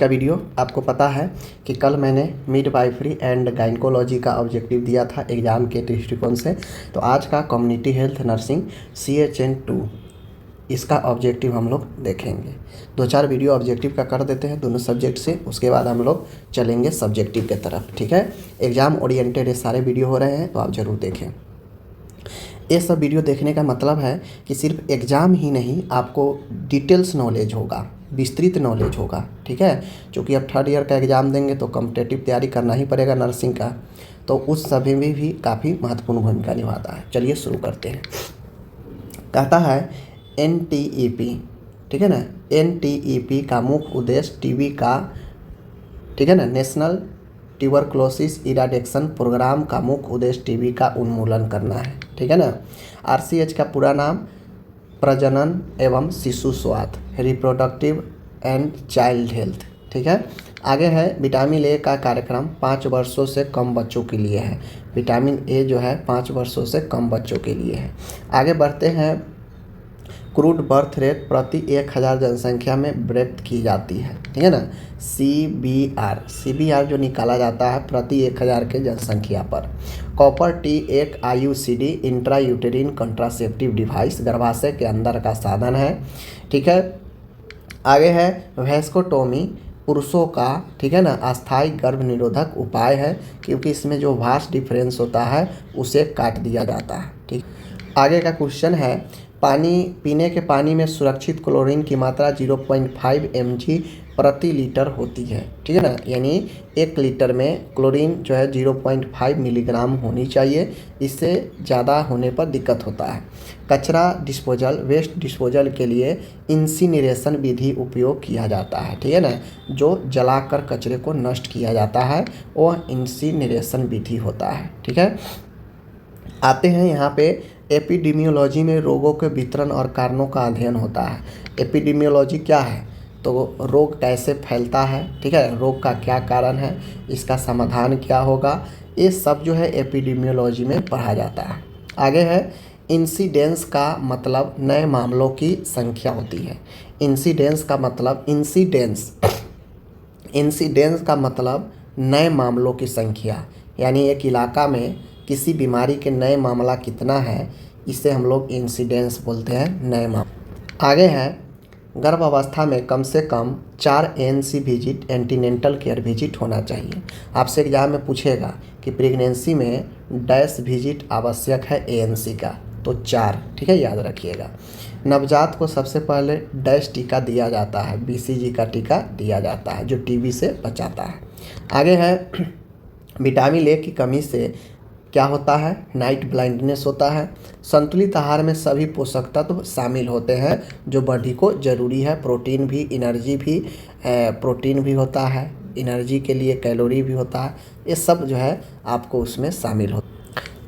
का वीडियो आपको पता है कि कल मैंने मिडवाइफरी एंड गायनेकोलॉजी का ऑब्जेक्टिव दिया था एग्ज़ाम के दृष्टिकोण से। तो आज का कम्युनिटी हेल्थ नर्सिंग CHN2 इसका ऑब्जेक्टिव हम लोग देखेंगे। 2-4 वीडियो ऑब्जेक्टिव का कर देते हैं दोनों सब्जेक्ट से, उसके बाद हम लोग चलेंगे सब्जेक्टिव के तरफ। ठीक है, एग्ज़ाम ओरिएंटेड ये सारे वीडियो हो रहे हैं तो आप ज़रूर देखें। ये सब वीडियो देखने का मतलब है कि सिर्फ एग्ज़ाम ही नहीं, आपको डिटेल्स नॉलेज होगा, विस्तृत नॉलेज होगा। ठीक है, क्योंकि अब 3rd ईयर का एग्ज़ाम देंगे तो कॉम्पिटिटिव तैयारी करना ही पड़ेगा नर्सिंग का, तो उस सभी में भी काफ़ी महत्वपूर्ण भूमिका निभाता है। चलिए शुरू करते हैं। कहता है NTEP, ठीक है ना, NTEP का मुख्य उद्देश्य टीबी का, ठीक है ना, नेशनल ट्यूबरक्लोसिस इराडिकेशन प्रोग्राम का मुख्य उद्देश्य टीबी का उन्मूलन करना है। ठीक है ना। RCH का पूरा नाम प्रजनन एवं शिशु स्वास्थ्य, रिप्रोडक्टिव एंड चाइल्ड हेल्थ। ठीक है, आगे है विटामिन ए का कार्यक्रम 5 वर्षों से कम बच्चों के लिए है। विटामिन ए जो है 5 वर्षों से कम बच्चों के लिए है। आगे बढ़ते हैं, क्रूड बर्थ रेट प्रति 1000 जनसंख्या में व्यक्त की जाती है। ठीक है ना, CBR जो निकाला जाता है प्रति 1000 के जनसंख्या पर। कॉपर टी एक IUCD इंट्रायूटेरिन कंट्रासेप्टिव डिवाइस, गर्भाशय के अंदर का साधन है। ठीक है, आगे है वेस्कोटोमी पुरुषों का, ठीक है ना, अस्थायी गर्भ निरोधक उपाय है, क्योंकि इसमें जो वास्ट डिफरेंस होता है उसे काट दिया जाता है। ठीक, आगे का क्वेश्चन है, पानी पीने के पानी में सुरक्षित क्लोरीन की मात्रा 0.5 mg प्रति लीटर होती है। ठीक है ना, यानी 1 लीटर में क्लोरीन जो है 0.5 मिलीग्राम होनी चाहिए, इससे ज़्यादा होने पर दिक्कत होता है। कचरा डिस्पोजल, वेस्ट डिस्पोजल के लिए इंसिनरेशन विधि उपयोग किया जाता है। ठीक है ना, जो जलाकर कचरे को नष्ट किया जाता है वह इंसिनरेशन विधि होता है। ठीक है, आते हैं यहाँ पे एपिडेमियोलॉजी में रोगों के वितरण और कारणों का अध्ययन होता है। एपिडेमियोलॉजी क्या है, तो रोग कैसे फैलता है, ठीक है, रोग का क्या कारण है, इसका समाधान क्या होगा, ये सब जो है एपिडेमियोलॉजी में पढ़ा जाता है। आगे है इंसिडेंस का मतलब नए मामलों की संख्या होती है। इंसिडेंस का मतलब इंसिडेंस का मतलब नए मामलों की संख्या, यानी एक इलाका में किसी बीमारी के नए मामला कितना है, इसे हम लोग इंसिडेंस बोलते हैं, नए मामला। आगे है गर्भ अवस्था में कम से कम 4 ANC विजिट, एंटीनेंटल केयर विजिट होना चाहिए। आपसे एग्जाम में पूछेगा कि प्रेगनेंसी में डैश विजिट आवश्यक है ANC का, तो 4। ठीक है, याद रखिएगा। नवजात को सबसे पहले डैश टीका दिया जाता है, BCG का टीका दिया जाता है, जो TB से बचाता है। आगे है विटामिन ए की कमी से क्या होता है, नाइट ब्लाइंडनेस होता है। संतुलित आहार में सभी पोषक तत्व शामिल होते हैं जो बॉडी को ज़रूरी है, प्रोटीन भी, एनर्जी भी, प्रोटीन भी होता है, एनर्जी के लिए कैलोरी भी होता है, ये सब जो है आपको उसमें शामिल होता है।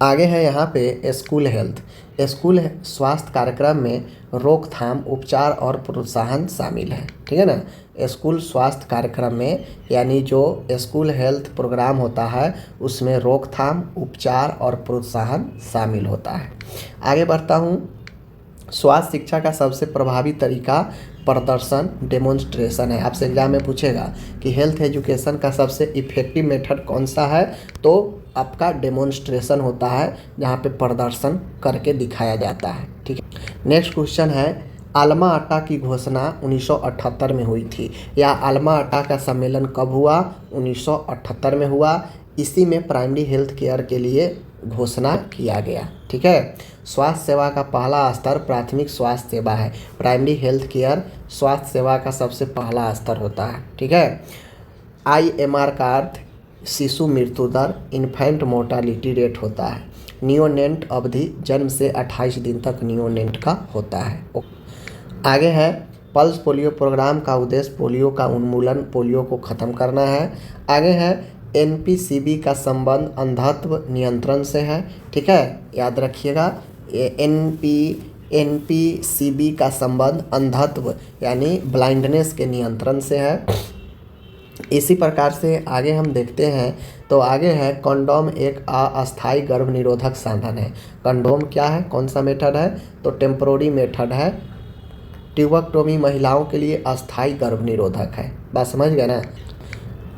आगे है यहाँ पे स्कूल हेल्थ। स्कूल स्वास्थ्य कार्यक्रम में रोकथाम, उपचार और प्रोत्साहन शामिल है। ठीक है ना, स्कूल स्वास्थ्य कार्यक्रम में, यानी जो स्कूल हेल्थ प्रोग्राम होता है उसमें रोकथाम, उपचार और प्रोत्साहन शामिल होता है। आगे बढ़ता हूँ, स्वास्थ्य शिक्षा का सबसे प्रभावी तरीका प्रदर्शन, डेमोन्स्ट्रेशन है। आपसे एग्जाम में पूछेगा कि हेल्थ एजुकेशन का सबसे इफ़ेक्टिव मेथड कौन सा है, तो आपका डेमोन्स्ट्रेशन होता है, जहाँ पे प्रदर्शन करके दिखाया जाता है। ठीक है, नेक्स्ट क्वेश्चन है, आल्मा आटा की घोषणा 1978 में हुई थी। या आल्मा आटा का सम्मेलन कब हुआ, 1978 में हुआ। इसी में प्राइमरी हेल्थ केयर के लिए घोषणा किया गया। ठीक है, स्वास्थ्य सेवा का पहला स्तर प्राथमिक स्वास्थ्य सेवा है। प्राइमरी हेल्थ केयर स्वास्थ्य सेवा का सबसे पहला स्तर होता है। ठीक है, IMR का अर्थ शिशु मृत्यु दर, इन्फेंट मोर्टालिटी रेट होता है। नियोनेंट अवधि जन्म से 28 दिन तक नियोनेंट का होता है। आगे है पल्स पोलियो प्रोग्राम का उद्देश्य पोलियो का उन्मूलन, पोलियो को ख़त्म करना है। आगे है NPCB का संबंध अंधत्व नियंत्रण से है। ठीक है, याद रखिएगा, NPCB का संबंध अंधत्व यानी ब्लाइंडनेस के नियंत्रण से है। इसी प्रकार से आगे हम देखते हैं, तो आगे है कंडोम एक अस्थायी गर्भ निरोधक साधन है। कंडोम क्या है, कौन सा मेथड है, तो टेम्पोररी मेथड है, ट्यूबेक्टोमी महिलाओं के लिए अस्थायी गर्भ निरोधक है। बात समझ गए ना।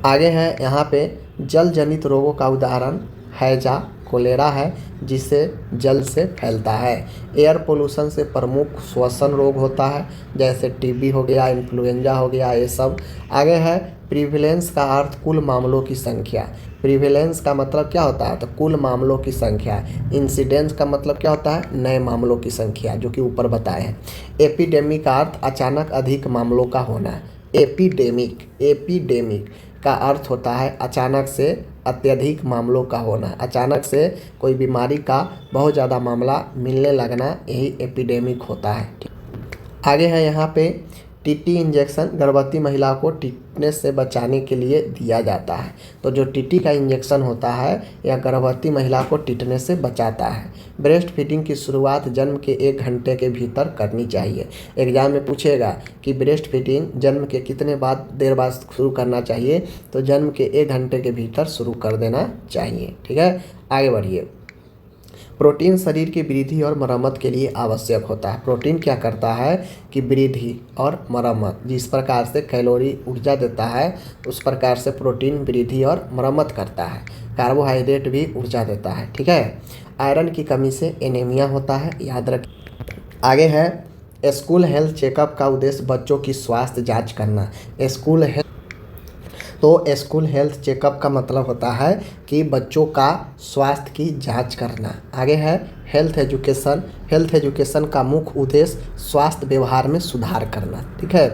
आगे है यहाँ पे जल जनित रोगों का उदाहरण हैजा कोलेरा है, जिसे जल से फैलता है। एयर पोल्यूशन से प्रमुख श्वसन रोग होता है, जैसे टीबी हो गया, इन्फ्लुएंजा हो गया, ये सब। आगे है प्रीविलेंस का अर्थ कुल मामलों की संख्या। प्रीविलेंस का मतलब क्या होता है, तो कुल मामलों की संख्या। इंसिडेंस का मतलब क्या होता है, नए मामलों की संख्या, जो कि ऊपर बताए हैं। एपिडेमिक का अर्थ अचानक अधिक मामलों का होना। एपिडेमिक का अर्थ होता है अचानक से अत्यधिक मामलों का होना, अचानक से कोई बीमारी का बहुत ज़्यादा मामला मिलने लगना, यही एपिडेमिक होता है। आगे है यहाँ पे टीटी इंजेक्शन गर्भवती महिला को टिटनेस से बचाने के लिए दिया जाता है। तो जो टीटी का इंजेक्शन होता है यह गर्भवती महिला को टिटनेस से बचाता है। ब्रेस्ट फीडिंग की शुरुआत जन्म के 1 घंटे के भीतर करनी चाहिए। एग्जाम में पूछेगा कि ब्रेस्ट फीडिंग जन्म के कितने देर बाद शुरू करना चाहिए, तो जन्म के 1 घंटे के भीतर शुरू कर देना चाहिए। ठीक है, आगे बढ़िए। प्रोटीन शरीर की वृद्धि और मरम्मत के लिए आवश्यक होता है। प्रोटीन क्या करता है कि वृद्धि और मरम्मत, जिस प्रकार से कैलोरी ऊर्जा देता है उस प्रकार से प्रोटीन वृद्धि और मरम्मत करता है। कार्बोहाइड्रेट भी ऊर्जा देता है। ठीक है, आयरन की कमी से एनीमिया होता है, याद रखिए। आगे है स्कूल हेल्थ चेकअप का उद्देश्य बच्चों की स्वास्थ्य जाँच करना। स्कूल हेल्थ चेकअप का मतलब होता है कि बच्चों का स्वास्थ्य की जांच करना। आगे है हेल्थ एजुकेशन। हेल्थ एजुकेशन का मुख्य उद्देश्य स्वास्थ्य व्यवहार में सुधार करना। ठीक है,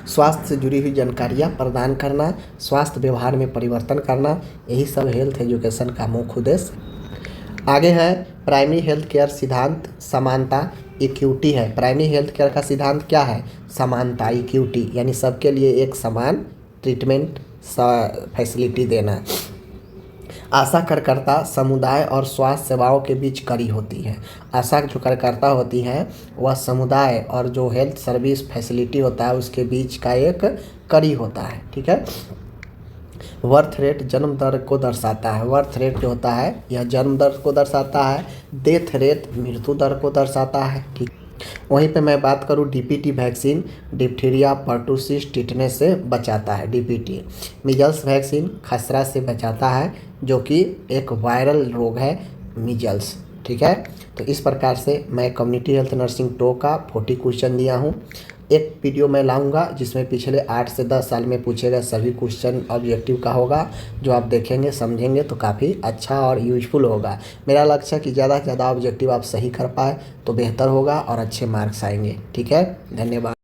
स्वास्थ्य से जुड़ी हुई जानकारियाँ प्रदान करना, स्वास्थ्य व्यवहार में परिवर्तन करना, यही सब हेल्थ एजुकेशन का मुख्य उद्देश्य। आगे है प्राइमरी हेल्थ केयर सिद्धांत समानता इक्विटी है। प्राइमरी हेल्थ केयर का सिद्धांत क्या है, समानता इक्विटी, यानी सबके लिए एक समान ट्रीटमेंट फैसिलिटी देना। आशा कार्यकर्ता समुदाय और स्वास्थ्य सेवाओं के बीच कड़ी होती है। आशा जो कार्यकर्ता होती हैं वह समुदाय और जो हेल्थ सर्विस फैसिलिटी होता है उसके बीच का एक कड़ी होता है। ठीक है, बर्थ रेट जन्म दर को दर्शाता है। बर्थ रेट जो होता है यह जन्म दर को दर्शाता है। डेथ रेट मृत्यु दर को दर्शाता है। ठीक, वहीं पे मैं बात करूँ DPT vaccine diphtheria pertussis tetanus से बचाता है। डीपीटी मीजल्स वैक्सीन खसरा से बचाता है, जो कि एक वायरल रोग है मीजल्स। ठीक है, तो इस प्रकार से मैं कम्युनिटी हेल्थ नर्सिंग 2 का 40 क्वेश्चन दिया हूँ। एक वीडियो मैं लाऊंगा जिसमें पिछले 8 से 10 साल में पूछे गए सभी क्वेश्चन ऑब्जेक्टिव का होगा, जो आप देखेंगे समझेंगे तो काफ़ी अच्छा और यूजफुल होगा। मेरा लक्ष्य है कि ज़्यादा से ज़्यादा ऑब्जेक्टिव आप सही कर पाए तो बेहतर होगा और अच्छे मार्क्स आएंगे। ठीक है, धन्यवाद।